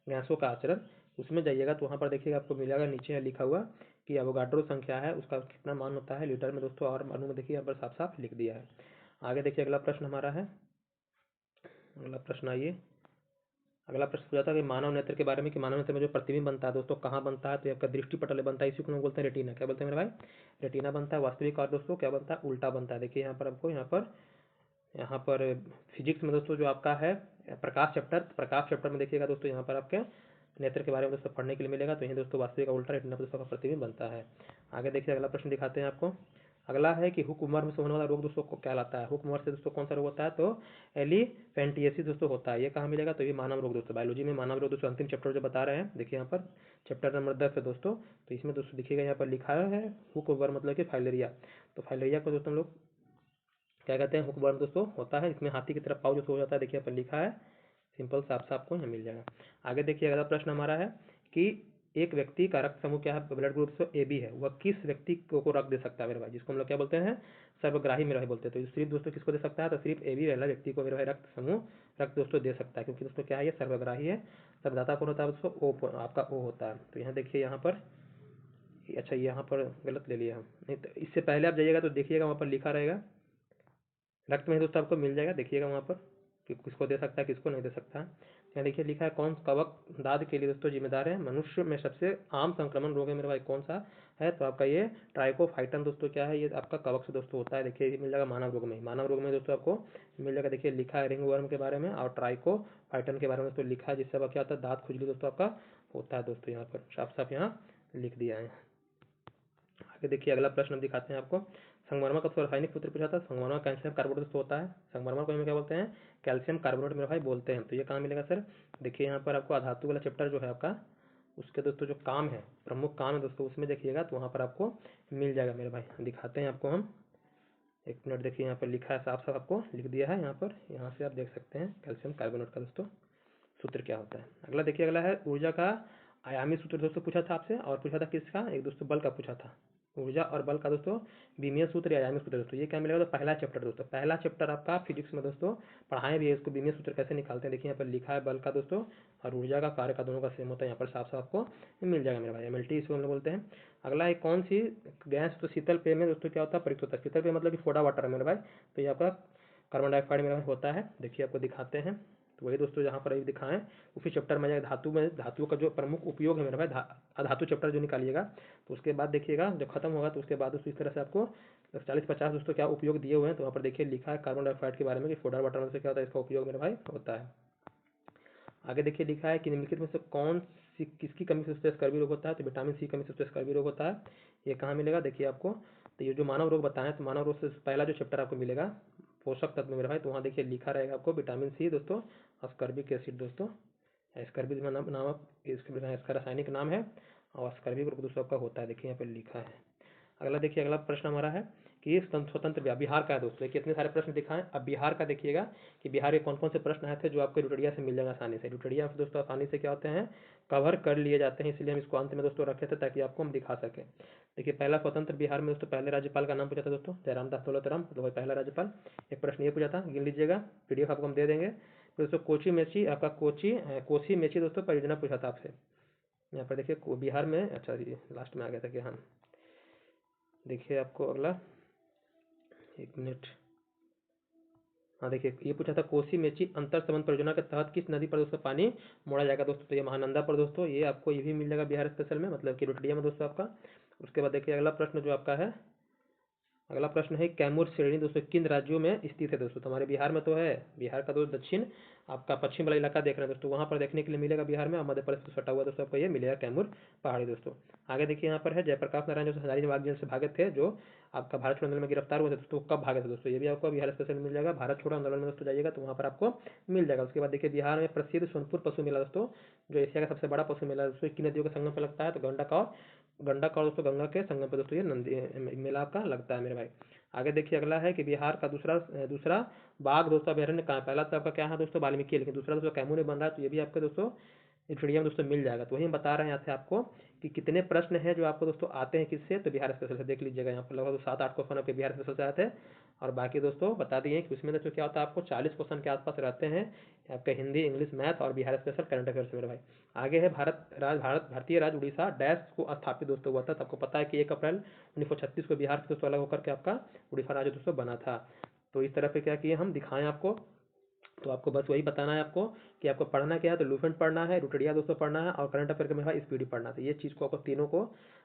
S1: गैसों का आचरण, उसमें जाइएगा तो वहाँ पर देखिएगा आपको मिलेगा, नीचे है लिखा हुआ कि अवोगाड्रो संख्या है उसका कितना मान होता है लीटर में दोस्तों, और अणु में देखिए यहाँ पर साफ साफ लिख दिया है। आगे देखिए अगला प्रश्न हमारा है, अगला प्रश्न आइए, अगला प्रश्न पूछा था कि मानव नेत्र के बारे में, कि मानव नेत्र में जो प्रतिबिंब बनता है दोस्तों कहाँ बनता है, तो आपका दृष्टि पटल बनता है, इसी को हम बोलते हैं रेटिना। क्या बोलते हैं मेरे भाई, रेटिना बनता है। वास्तविक और दोस्तों क्या बनता है, उल्टा बनता है। देखिए यहाँ पर आपको यहाँ पर फिजिक्स में दोस्तों जो आपका है प्रकाश चैप्टर में देखिएगा दोस्तों, यहाँ पर आपके नेत्र के बारे में दोस्तों पढ़ने के लिए मिलेगा, तो यही दोस्तों वास्तविक का उल्टा रेटिना दोस्तों का प्रतिबिंब बनता है। आगे देखिए अगला प्रश्न दिखाते हैं आपको, अगला है कि हुक उमर में से होने वाला रोग दोस्तों को क्या लाता है, हुक उमर से दोस्तों कौन सा रोग होता है, तो एलिफेंटिएसिस दोस्तों होता है। ये कहाँ मिलेगा, तो ये मानव रोग दोस्तों, बायोलॉजी में मानव रोग दोस्तों अंतिम चैप्टर जो बता रहे हैं, देखिए यहाँ पर चैप्टर नंबर 10 है दोस्तों, तो इसमें दोस्तों देखिएगा यहाँ पर लिखा है हुक उमर मतलब कि फाइलेरिया, तो फाइलेरिया को दोस्तों हम लोग क्या कहते हैं, हुकवर्म दोस्तों होता है, इसमें हाथी की तरफ पाव जो हो जाता है, देखिए पर लिखा है, सिंपल साफ साफ को यहाँ मिल जाएगा। आगे देखिए अगला प्रश्न हमारा है कि एक व्यक्ति का रक्त समूह क्या है, ब्लड ग्रुप ए बी है, वह किस व्यक्ति को रक्त दे सकता है मेरे भाई, जिसको हम लोग क्या बोलते हैं, सर्वग्राही मेरे भाई बोलते हैं। तो सिर्फ दोस्तों किसको दे सकता है, तो सिर्फ ए बी वाला व्यक्ति को मेरे भाई रक्त समूह रक्त दोस्तों दे सकता है, क्योंकि दोस्तों क्या है ये सर्वग्राही है। सर्वदाता कौन होता है दोस्तों, ओ आपका ओ होता है। तो यहाँ देखिए यहाँ पर, अच्छा यहाँ पर गलत ले लिया हम, नहीं तो इससे पहले आप जाइएगा तो देखिएगा वहाँ पर लिखा रहेगा रक्त में दोस्तों आपको मिल जाएगा, देखिएगा वहाँ पर कि किसको दे सकता है किसको नहीं दे सकता है। यहाँ देखिए लिखा है कौन कवक दाद के लिए दोस्तों जिम्मेदार है, मनुष्य में सबसे आम संक्रमण रोग है मेरे भाई कौन सा है, तो आपका ये ट्राइकोफाइटन दोस्तों क्या है, ये आपका कवक से दोस्तों होता है। देखिए मिल जाएगा मानव रोग में, मानव रोग में दोस्तों आपको मिल जाएगा, देखिए लिखा है रिंगवर्म के बारे में और ट्राइकोफाइटन के बारे में दोस्तों लिखा है, जिससे आपका क्या होता है दाँत खुजली दोस्तों आपका होता है दोस्तों, यहाँ पर साफ साफ यहाँ लिख दिया है। आगे देखिए अगला प्रश्न हम दिखाते हैं आपको, संगमरमर का रासायनिक सूत्र पूछा था, संगमरमर कैल्शियम कार्बोनेट होता है, संगमरमर को हम क्या बोलते हैं, कैल्शियम कार्बोनेट मेरे भाई बोलते हैं। तो ये कहाँ मिलेगा सर, देखिए यहाँ पर आपको अधातु वाला चैप्टर जो है आपका, उसके दोस्तों जो काम है प्रमुख काम है दोस्तों उसमें देखिएगा तो वहाँ पर आपको मिल जाएगा मेरे भाई। दिखाते हैं आपको हम, एक मिनट, देखिए यहाँ पर लिखा है साफ साफ आपको लिख दिया है यहाँ पर, यहाँ से आप देख सकते हैं कैल्शियम कार्बोनेट का दोस्तों सूत्र क्या होता है। अगला देखिए अगला है ऊर्जा का आयामी सूत्र दोस्तों पूछा था आपसे, और पूछा था किसका, एक दोस्तों बल का पूछा था, ऊर्जा और बल का दोस्तों विमीय सूत्र या आयामी सूत्र दोस्तों। ये क्या मिलेगा, तो पहला चैप्टर दोस्तों, पहला चैप्टर आपका फिजिक्स में दोस्तों पढ़ाए भी है इसको, विमीय सूत्र कैसे निकालते हैं। देखिए यहाँ पर लिखा है बल का दोस्तों और ऊर्जा का कार्य का दोनों का सेम होता है, यहाँ पर साफ साफ आपको मिल जाएगा मेरा भाई, एमएलटी इसको हम लोग बोलते हैं। अगला एक कौन सी गैस तो शीतल पेय में दोस्तों क्या होता है, प्रयुक्त होता है, शीतल पेय मतलब कि सोडा वाटर है मेरे भाई, तो ये आपका कार्बन डाइऑक्साइड मेरा होता है। देखिए आपको दिखाते हैं, तो वही दोस्तों जहाँ पर अभी दिखाएं उसी चैप्टर में जाएगा धातुओं का जो प्रमुख उपयोग है मेरे भाई, अधातु चैप्टर जो निकालिएगा तो उसके बाद देखिएगा जब खत्म होगा तो उसके बाद दोस्तों इस तरह से आपको 40-50 दोस्तों क्या उपयोग दिए हुए हैं। तो वहाँ पर देखिए लिखा है कार्बन डाइऑक्साइड के बारे में कि सोडा वाटर से क्या होता है, इसका उपयोग मेरे भाई होता है। आगे देखिए लिखा है कि निम्नलिखित में से कौन सी किसकी कमी से स्कर्वी रोग होता है, तो विटामिन सी कमी से स्कर्वी रोग होता है। ये कहाँ मिलेगा देखिए आपको, तो ये जो मानव रोग बताएं तो मानव रोग से पहला जो चैप्टर आपको मिलेगा पोषक तत्व मेरे भाई, तो वहाँ देखिए लिखा रहेगा आपको विटामिन सी दोस्तों, स्कर्बिक एसिड दोस्तों, स्कर्बिक नामक इसका रासायनिक नाम है और स्कर्बिक रोग दोस्तों आपका होता है, देखिए यहाँ पर लिखा है। अगला देखिए अगला प्रश्न हमारा है कि स्वतंत्र बिहार का है दोस्तों, कितने सारे प्रश्न दिखाएं। अब बिहार का देखिएगा कि बिहार के कौन कौन से प्रश्न आए थे जो आपको रुटड़िया से मिल जाएगा आसानी से। रुटड़िया दोस्तों आसानी से क्या होते हैं, कवर कर लिए जाते हैं, इसलिए हम इसको अंत में दोस्तों रखे थे ताकि आपको हम दिखा सकें। देखिए पहला स्वतंत्र बिहार में दोस्तों पहले राज्यपाल का नाम पूछा था दोस्तों, जयराम दास दौलतराम, तो वही पहला राज्यपाल। एक प्रश्न ये पूछा था, गिन लीजिएगा, पीडीएफ आपको हम दे देंगे। फिर दोस्तों कोसी मेची दोस्तों परियोजना पूछा था आपसे, यहाँ पर देखिए बिहार में, अच्छा लास्ट में आ गया था कि हाँ देखिए आपको अगला, एक मिनट, हाँ देखिए ये पूछा था कोसी मेची अंतर संबंध परियोजना के तहत किस नदी पर दोस्तों पानी मोड़ा जाएगा दोस्तों, तो ये महानंदा पर दोस्तों, ये आपको ये भी मिल जाएगा बिहार स्पेशल में, मतलब कि रुटड़िया में दोस्तों आपका। उसके बाद देखिए अगला प्रश्न जो आपका है, अगला प्रश्न है कैमूर श्रेणी दोस्तों किन राज्यों में स्थित है दोस्तों, तो हमारे बिहार में तो है, बिहार का दोस्तों दक्षिण आपका पश्चिम वाला इलाका देख रहे हैं दोस्तों, वहाँ पर देखने के लिए मिलेगा बिहार में, और मध्य प्रदेश से सटा हुआ दोस्तों आपको ये मिलेगा कैमूर पहाड़ी दोस्तों। आगे देखिए यहाँ पर है जयप्रकाश नारायण जो हजारीबाग जेल से भागे थे, जो आपका भारत छोड़ो आंदोलन में गिरफ्तार हुए थे दोस्तों, कब भागे थे दोस्तों, ये भी आपको बिहार स्पेशल मिल जाएगा। भारत छोड़ो आंदोलन में दोस्तों जाइएगा तो वहाँ पर आपको मिल जाएगा। उसके बाद देखिए बिहार में प्रसिद्ध सोनपुर पशु मेला दोस्तों, जो एशिया का सबसे बड़ा पशु मेला है दोस्तों, किन नदियों के संगम पर लगता है, तो गंडक और दोस्तों गंगा के संगम पर दोस्तों ये नंदी मेला आपका लगता है मेरे भाई। आगे देखिए अगला है कि बिहार का दूसरा बाघ दोस्तों अभ्यारण्य कहाँ है, पहला तो आपका क्या है दोस्तों वाल्मीकि, लेकिन दूसरा दोस्तों कैमूर में बन रहा है, तो ये भी आपके दोस्तों स्टेडियम दोस्तों मिल जाएगा। तो वही हम बता रहे हैं यहाँ से आपको कि कितने प्रश्न हैं जो आपको दोस्तों आते हैं किससे, तो बिहार स्पेशल से। देख लीजिएगा यहाँ पर लगभग 7-8 क्वेश्चन आपके बिहार स्पेशल से आते हैं, और बाकी दोस्तों बता दिए कि उसमें दोस्तों क्या होता है आपको 40 क्वेश्चन के आसपास रहते हैं आपके हिंदी, इंग्लिश, मैथ और बिहार स्पेशल करंट अफेयर्स मेरे भाई। आगे है भारतीय राज्य उड़ीसा डैश को स्थापित दोस्तों हुआ था, तो आपको पता है कि 1 अप्रैल 1936 को बिहार से दोस्तों अलग होकर के आपका उड़ीसा राज्य दोस्तों बना था। तो इस तरह पे क्या किए हम दिखाएं आपको, तो आपको बस वही बताना है आपको कि आपको पढ़ना क्या है, तो लूसेंट पढ़ना है, रुटड़िया दोस्तों पढ़ना है, और करंट अफेयर में है स्पीडी पढ़ना है। ये चीज़ को आपको तीनों को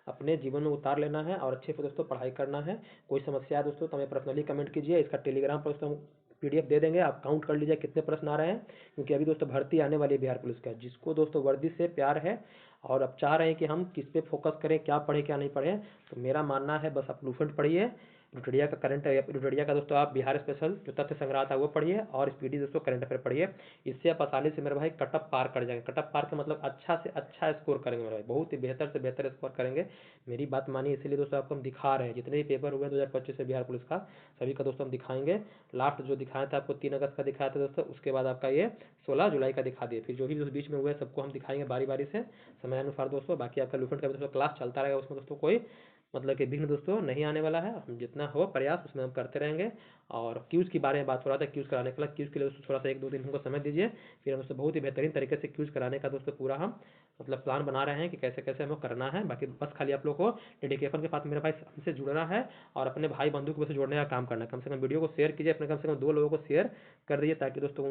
S1: अपने जीवन में उतार लेना है और अच्छे से दोस्तों पढ़ाई करना है। कोई समस्या है दोस्तों तो हमें पर्सनली कमेंट कीजिए, इसका टेलीग्राम पर दोस्तों पीडीएफ दे देंगे, आप काउंट कर लीजिए कितने प्रश्न आ रहे हैं, क्योंकि अभी दोस्तों भर्ती आने वाली है बिहार पुलिस का। जिसको दोस्तों वर्दी से प्यार है और अब चाह रहे हैं कि हम किस पे फोकस करें, क्या पढ़े क्या नहीं पढ़े, तो मेरा मानना है बस आप लूसेंट पढ़िए, रुटड़िया का दोस्तों आप बिहार स्पेशल जो तथ्य संग्रह था वो पढ़िए, और स्पीडी दोस्तों करंट अफेयर पढ़िए। इससे आप आसानी से मेरे भाई कटअप पार कर जाएंगे। कटअप पार का मतलब अच्छा से अच्छा स्कोर करेंगे मेरे भाई, बहुत ही बेहतर से बेहतर स्कोर करेंगे। मेरी बात मानिए, इसीलिए दोस्तों आपको हम दिखा रहे हैं जितने भी पेपर हुए 2025 से बिहार पुलिस का, सभी का दोस्तों हम दिखाएंगे। लास्ट जो दिखाया था आपको 3 अगस्त का दिखाया था दोस्तों, उसके बाद आपका ये 16 जुलाई का दिखा दिए, फिर जो भी बीच में हुए सबको हम दिखाएंगे बारी बारी से समय अनुसार दोस्तों। बाकी आपका लूसेंट का दोस्तों क्लास चलता रहेगा, उसमें दोस्तों कोई मतलब कि विघ्न दोस्तों नहीं आने वाला है। हम जितना हो प्रयास उसमें हम करते रहेंगे। और क्यूज़ के बारे में बात हो रहा था, क्यूज़ कराने के लिए, क्यूज़ के लिए दोस्तों थोड़ा सा 1-2 दिन हमको समय दीजिए, फिर हम दोस्तों बहुत ही बेहतरीन तरीके से क्यूज़ कराने का दोस्तों पूरा हम मतलब प्लान बना रहे हैं कि कैसे कैसे हमें करना है। बाकी बस खाली आप लोग को डेडिकेशन के साथ मेरे भाई हमसे जुड़ना है और अपने भाई बंधु को से जोड़ने का काम करना है। कम से कम वीडियो को शेयर कीजिए, अपने कम से कम 2 लोगों को शेयर कर दीजिए, ताकि दोस्तों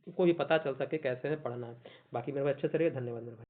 S1: को भी पता चल सके कैसे हमें पढ़ना है। बाकी मेरे भाई अच्छे से रहिए, धन्यवाद मेरे भाई।